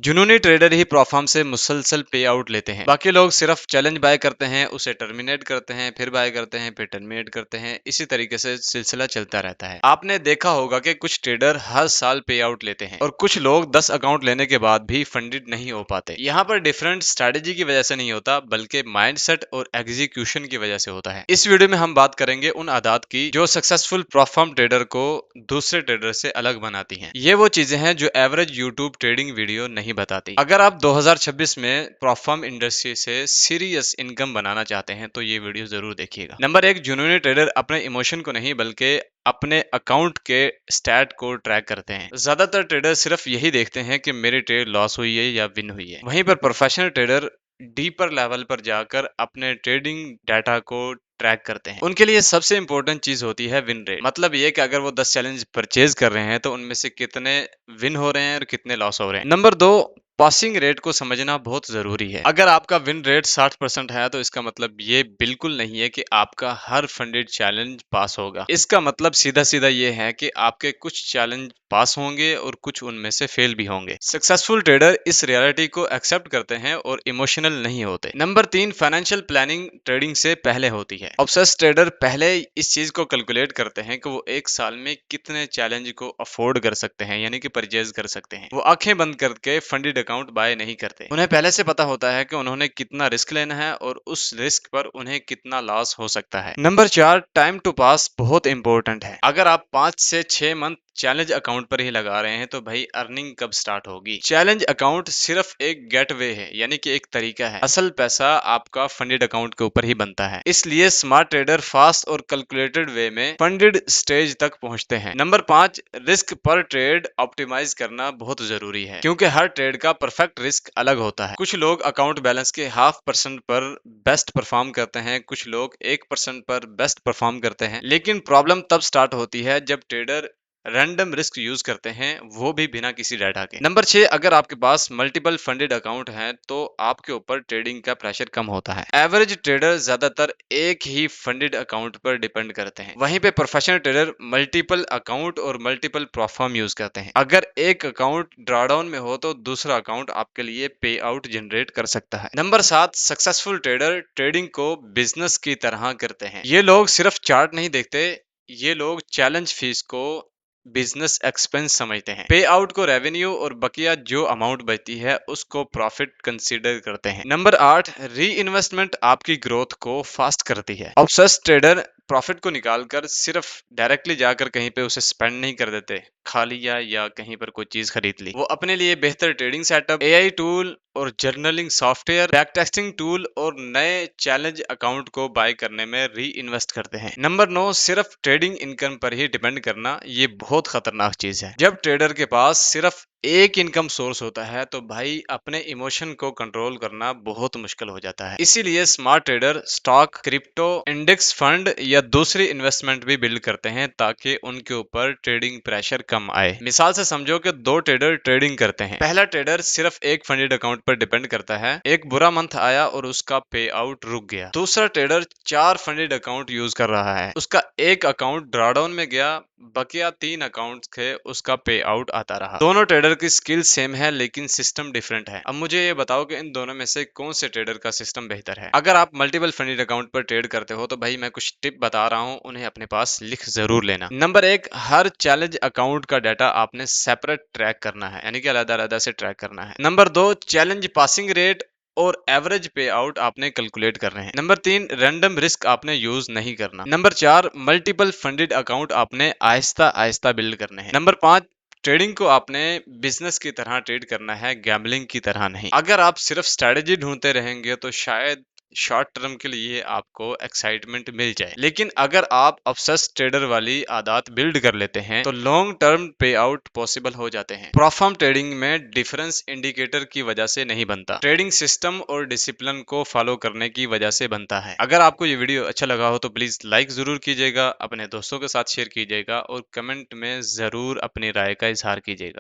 जुनूनी trader ही प्रॉफार्म से मुसलसल पे आउट लेते हैं। बाकी लोग सिर्फ चैलेंज बाय करते हैं, उसे टर्मिनेट करते हैं, फिर बाय करते हैं, फिर टर्मिनेट करते हैं। इसी तरीके से सिलसिला चलता रहता है। आपने देखा होगा कि कुछ ट्रेडर हर साल पे आउट लेते हैं और कुछ लोग 10 अकाउंट लेने के बाद भी फंडेड नहीं हो पाते। यहाँ पर डिफरेंट स्ट्रेटेजी की वजह से नहीं होता, बल्कि माइंडसेट और एग्जीक्यूशन की वजह से होता है। इस वीडियो में हम बात करेंगे उन आदत की जो सक्सेसफुल प्रॉफार्म ट्रेडर को दूसरे ट्रेडर से अलग बनाती हैं। ये वो चीजें हैं जो एवरेज यूट्यूब ट्रेडिंग वीडियो नहीं बताती। अगर आप 2026 में प्रॉफार्म इंडस्ट्री से सीरियस इनकम बनाना चाहते हैं तो ये वीडियो जरूर देखिएगा। नंबर 1, जुनूनी ट्रेडर अपने इमोशन को नहीं बल्कि अपने अकाउंट के स्टैट को ट्रैक करते हैं। ज्यादातर ट्रेडर सिर्फ यही देखते हैं कि मेरी ट्रेड लॉस हुई है या विन हुई है। वहीं पर प्रोफेशनल ट्रेडर डीपर लेवल पर जाकर अपने ट्रेडिंग डाटा को ट्रैक करते हैं। उनके लिए सबसे इंपॉर्टेंट चीज होती है विन रेट। मतलब ये कि अगर वो 10 चैलेंज परचेज कर रहे हैं तो उनमें से कितने विन हो रहे हैं और कितने लॉस हो रहे हैं। नंबर 2, पासिंग रेट को समझना बहुत जरूरी है। अगर आपका विन रेट 60% है तो इसका मतलब ये बिल्कुल नहीं है कि आपका हर फंडेड चैलेंज पास होगा। इसका मतलब सीधा सीधा ये है कि आपके कुछ चैलेंज पास होंगे और कुछ उनमें से फेल भी होंगे। सक्सेसफुल ट्रेडर इस रियलिटी को एक्सेप्ट करते हैं और इमोशनल नहीं होते। नंबर 3, फाइनेंशियल प्लानिंग ट्रेडिंग से पहले होती है। ऑब्सेस्ड ट्रेडर पहले इस चीज को कैलकुलेट करते हैं कि वो एक साल में कितने चैलेंज को अफोर्ड कर सकते हैं, यानी कि परचेज कर सकते हैं। वो आंखें बंद करके फंडेड अकाउंट बाय नहीं करते। उन्हें पहले से पता होता है कि उन्होंने कितना रिस्क लेना है और उस रिस्क पर उन्हें कितना लॉस हो सकता है। नंबर 4, टाइम टू पास बहुत इंपॉर्टेंट है। अगर आप 5 से 6 मंथ चैलेंज अकाउंट पर ही लगा रहे हैं तो भाई अर्निंग कब स्टार्ट होगी। चैलेंज अकाउंट सिर्फ एक गेटवे है, यानी कि एक तरीका है। असल पैसा आपका फंडेड अकाउंट के ऊपर ही बनता है। इसलिए स्मार्ट ट्रेडर फास्ट और कैलकुलेटेड वे में फंडेड स्टेज तक पहुंचते हैं। नंबर 5, रिस्क पर ट्रेड ऑप्टिमाइज करना बहुत जरूरी है, क्योंकि हर ट्रेड का परफेक्ट रिस्क अलग होता है। कुछ लोग अकाउंट बैलेंस के 0.5% पर बेस्ट परफॉर्म करते हैं, कुछ लोग 1% पर बेस्ट परफॉर्म करते हैं। लेकिन प्रॉब्लम तब स्टार्ट होती है जब ट्रेडर रैंडम रिस्क यूज करते हैं, वो भी बिना किसी डाटा के। नंबर 6, अगर आपके पास मल्टीपल फंडेड अकाउंट हैं तो आपके ऊपर ट्रेडिंग का प्रेशर कम होता है। एवरेज ट्रेडर ज्यादातर एक ही फंडेड अकाउंट पर डिपेंड करते हैं। वहीं पे प्रोफेशनल ट्रेडर मल्टीपल अकाउंट और मल्टीपल प्लेटफॉर्म यूज करते हैं। अगर एक अकाउंट ड्रॉडाउन में हो तो दूसरा अकाउंट आपके लिए पे आउट जनरेट कर सकता है। नंबर 7, सक्सेसफुल ट्रेडर ट्रेडिंग को बिजनेस की तरह करते हैं। ये लोग सिर्फ चार्ट नहीं देखते, ये लोग चैलेंज फीस को बिजनेस एक्सपेंस समझते हैं। पे आउट को रेवेन्यू और बकिया जो अमाउंट बचती है उसको प्रॉफिट कंसीडर करते हैं। नंबर 8, री इन्वेस्टमेंट आपकी ग्रोथ को फास्ट करती है। ऑब्सेस्ड ट्रेडर प्रॉफिट को निकालकर सिर्फ डायरेक्टली जाकर कहीं पे उसे स्पेंड नहीं कर देते, खा लिया या कहीं पर कोई चीज खरीद ली। वो अपने लिए बेहतर ट्रेडिंग सेटअप, एआई टूल और journaling software, back testing tool और नए चैलेंज अकाउंट को बाय करने में री इन्वेस्ट करते हैं। नंबर 9, सिर्फ ट्रेडिंग इनकम पर ही डिपेंड करना ये बहुत खतरनाक चीज है। जब ट्रेडर के पास सिर्फ एक इनकम सोर्स होता है तो भाई अपने इमोशन को कंट्रोल करना बहुत मुश्किल हो जाता है। इसीलिए smart trader stock, crypto, index fund या दूसरी इन्वेस्टमेंट भी बिल्ड करते हैं ताकि उनके ऊपर ट्रेडिंग प्रेशर कम आए। मिसाल से समझो कि 2 ट्रेडर ट्रेडिंग करते हैं। पहला ट्रेडर सिर्फ एक फंडेड अकाउंट पर डिपेंड करता है। एक बुरा मंथ आया और उसका पे आउट रुक गया। दूसरा ट्रेडर 4 फंडेड अकाउंट यूज कर रहा है, उसका एक अकाउंट ड्रॉडाउन में गया, बकिया 3 अकाउंट थे, उसका पे आउट आता रहा। दोनों ट्रेडर की स्किल सेम है लेकिन सिस्टम डिफरेंट है। अब मुझे ये बताओ कि इन दोनों में से कौन से ट्रेडर का सिस्टम बेहतर है। अगर आप मल्टीपल फंडेड अकाउंट पर ट्रेड करते हो तो भाई मैं कुछ टिप बता रहा हूँ, उन्हें अपने पास लिख जरूर लेना। नंबर 1, हर चैलेंज अकाउंट का डाटा आपने सेपरेट ट्रैक करना है, यानी कि अलग अलग से ट्रैक करना है। नंबर 2, चैलेंज पासिंग रेट और एवरेज पे आउट आपने कैलकुलेट करने हैं। नंबर 3, रैंडम रिस्क आपने यूज नहीं करना। नंबर 4, मल्टीपल फंडेड अकाउंट आपने आहिस्ता आहिस्ता बिल्ड करने हैं। नंबर 5, ट्रेडिंग को आपने बिजनेस की तरह ट्रेड करना है, गैम्बलिंग की तरह नहीं। अगर आप सिर्फ स्ट्रेटेजी ढूंढते रहेंगे तो शायद शॉर्ट टर्म के लिए आपको एक्साइटमेंट मिल जाए, लेकिन अगर आप ऑब्सेस्ड ट्रेडर वाली आदत बिल्ड कर लेते हैं तो लॉन्ग टर्म पे आउट पॉसिबल हो जाते हैं। प्रॉफार्म ट्रेडिंग में डिफरेंस इंडिकेटर की वजह से नहीं बनता, ट्रेडिंग सिस्टम और डिसिप्लिन को फॉलो करने की वजह से बनता है। अगर आपको ये वीडियो अच्छा लगा हो तो प्लीज लाइक जरूर कीजिएगा, अपने दोस्तों के साथ शेयर कीजिएगा और कमेंट में जरूर अपनी राय का इजहार कीजिएगा।